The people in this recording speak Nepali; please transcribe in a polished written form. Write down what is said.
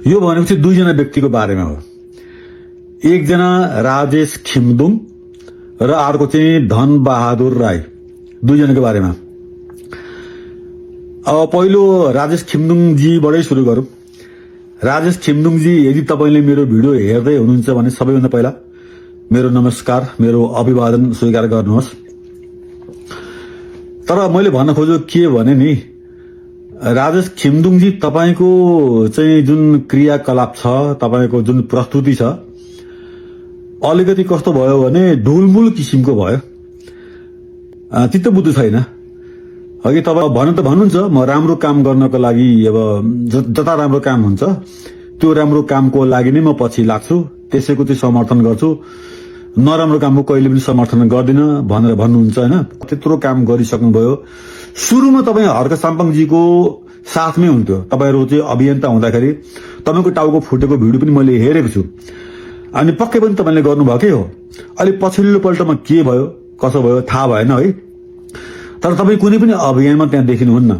यो भनेको चाहिँ दुईजना व्यक्तिको बारेमा हो। एकजना राजेश खिम्दुङ र अर्को चाहिँ धनबहादुर राई, दुईजनाको बारेमा। अब पहिलो राजेश खिम्दुङजीबाटै सुरु गरौँ। राजेश खिम्दुङजी, यदि तपाईँले मेरो भिडियो हेर्दै हुनुहुन्छ भने सबैभन्दा पहिला मेरो नमस्कार, मेरो अभिवादन स्वीकार गर्नुहोस्। तर मैले भन्न खोजेको के भने नि, राजेश खिम्दुङजी, तपाईको चाहिँ जुन क्रियाकलाप छ, तपाईको जुन प्रस्तुति छ, अलिकति कस्तो भयो भने ढुलमुल किसिमको भयो, चित्त बुझ्नु छैन। अघि तपाईँ भन्नु त भन्नुहुन्छ म राम्रो काम गर्नको लागि, अब जता राम्रो काम हुन्छ त्यो राम्रो कामको लागि नै म पछि लाग्छु, त्यसैको चाहिँ समर्थन गर्छु, नराम्रो कामको कहिले पनि समर्थन गर्दिनँ भनेर भन्नुहुन्छ हैन। त्यत्रो काम गरिसक्नुभयो। सुरुमा तपाईँ हर्क साम्पाङजीको साथमै हुन्थ्यो। तपाईहरु चाहिँ अभियन्ता हुँदाखेरि तपाईको टाउको फुटेको भिडियो पनि मैले हेरेको छु, अनि पक्कै पनि तपाईले गर्नुभएकै हो। अहिले पछिल्लो पल्टमा के भयो कसो भयो थाहा भएन है, तर तपाई कुनै पनि अभियानमा त्यहाँ देखिनुहुन्न।